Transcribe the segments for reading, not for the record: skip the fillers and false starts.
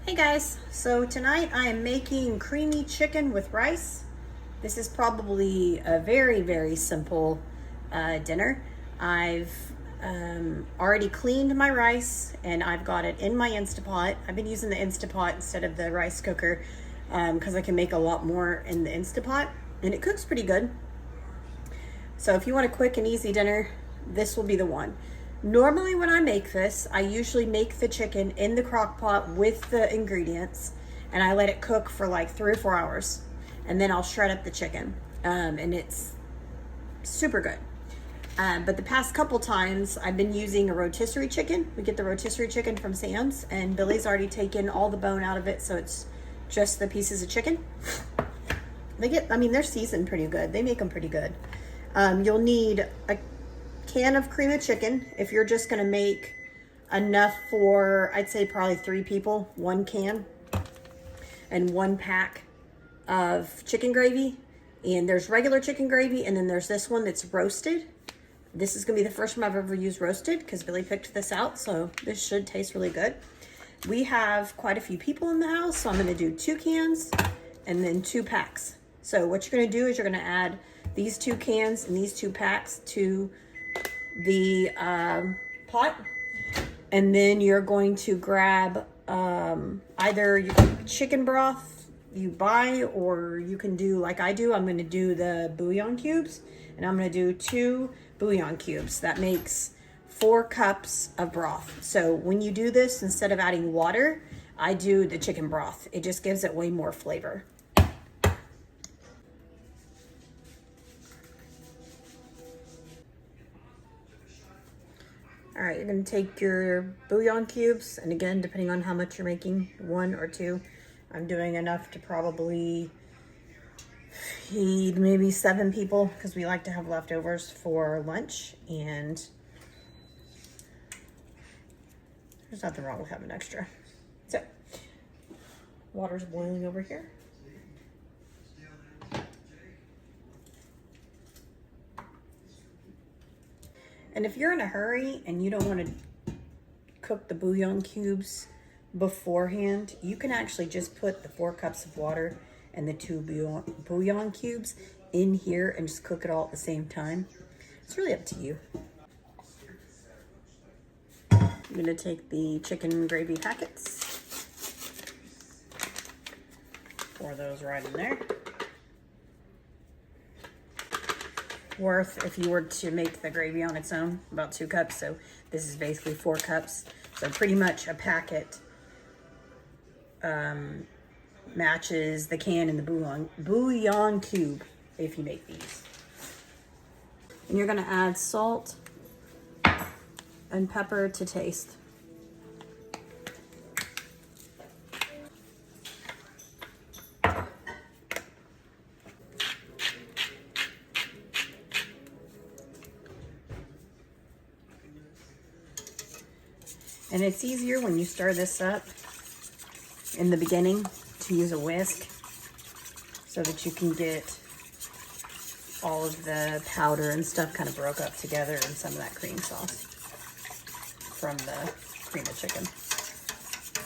Hey guys, so tonight I am making creamy chicken with rice. This is probably a very simple dinner. I've already cleaned my rice and I've got it in my Instapot. I've been using the Instapot instead of the rice cooker because I can make a lot more in the Instapot and it cooks pretty good. So if you want a quick and easy dinner, this will be the one. Normally when I make this, I usually make the chicken in the crock pot with the ingredients and I let it cook for like 3 or 4 hours and then I'll shred up the chicken and it's super good. But the past couple times I've been using a rotisserie chicken. We get the rotisserie chicken from Sam's and Billy's already taken all the bone out of it, so it's just the pieces of chicken. They're seasoned pretty good. They make them pretty good. You'll need a can of cream of chicken if you're just going to make enough for, I'd say probably 3 people, 1 can and 1 pack of chicken gravy. And there's regular chicken gravy and then there's this one that's roasted. This is going to be the first time I've ever used roasted because Billy picked this out, so this should taste really good. We have quite a few people in the house, so I'm going to do 2 cans and then 2 packs. So what you're going to do is you're going to add these 2 cans and these 2 packs to the pot, and then you're going to grab either chicken broth you buy, or you can do like I do. I'm going to do the bouillon cubes, and I'm going to do 2 bouillon cubes. That makes 4 cups of broth. So when you do this, instead of adding water, I do the chicken broth. It just gives it way more flavor. All right, you're gonna take your bouillon cubes, and again, depending on how much you're making, 1 or 2. I'm doing enough to probably feed maybe 7 people because we like to have leftovers for lunch, and there's nothing wrong with having extra. So, water's boiling over here. And if you're in a hurry and you don't want to cook the bouillon cubes beforehand, you can actually just put the 4 cups of water and the 2 bouillon cubes in here and just cook it all at the same time. It's really up to you. I'm going to take the chicken gravy packets, pour those right in there. Worth, if you were to make the gravy on its own, about 2 cups. So this is basically 4 cups. So pretty much a packet matches the can in the bouillon cube if you make these. And you're gonna add salt and pepper to taste. And it's easier when you stir this up in the beginning to use a whisk so that you can get all of the powder and stuff kind of broke up together and some of that cream sauce from the cream of chicken.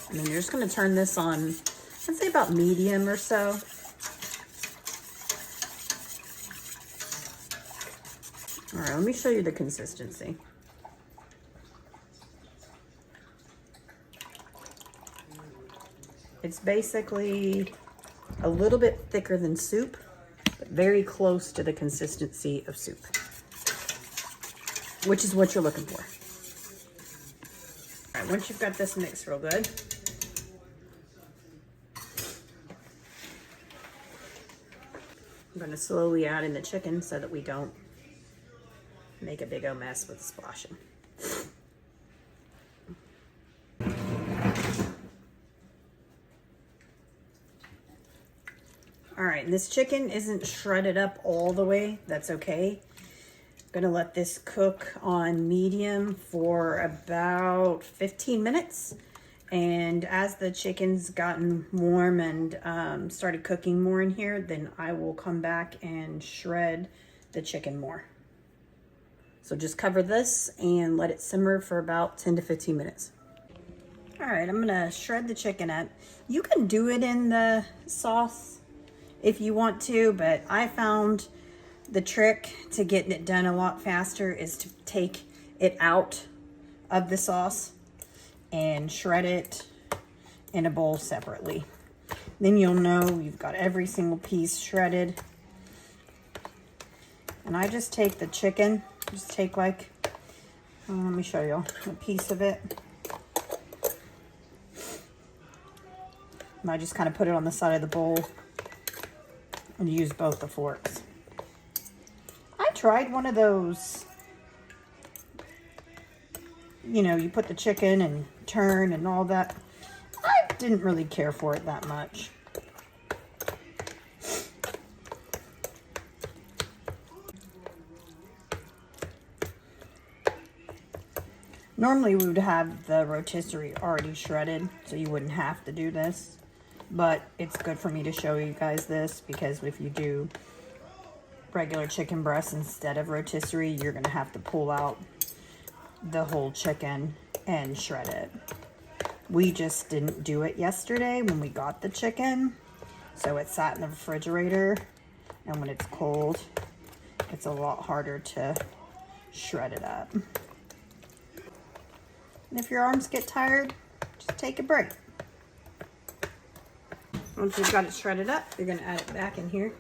And then you're just going to turn this on, I'd say about medium or so. All right, let me show you the consistency. It's basically a little bit thicker than soup, but very close to the consistency of soup, which is what you're looking for. All right, once you've got this mixed real good, I'm going to slowly add in the chicken so that we don't make a big old mess with splashing. All right, and this chicken isn't shredded up all the way. That's okay. I'm gonna let this cook on medium for about 15 minutes. And as the chicken's gotten warm and started cooking more in here, then I will come back and shred the chicken more. So just cover this and let it simmer for about 10 to 15 minutes. All right, I'm gonna shred the chicken up. You can do it in the sauce if you want to, but I found the trick to getting it done a lot faster is to take it out of the sauce and shred it in a bowl separately. Then you'll know you've got every single piece shredded. And I just take the chicken, just take like, let me show you a piece of it. And I just kind of put it on the side of the bowl and use both the forks. I tried one of those, you know, you put the chicken and turn and all that. I didn't really care for it that much. Normally we would have the rotisserie already shredded, so you wouldn't have to do this. But it's good for me to show you guys this, because if you do regular chicken breast instead of rotisserie, you're gonna have to pull out the whole chicken and shred it. We just didn't do it yesterday when we got the chicken, so it sat in the refrigerator, and when it's cold, it's a lot harder to shred it up. And if your arms get tired, just take a break. Once you've got it shredded up, you're gonna add it back in here.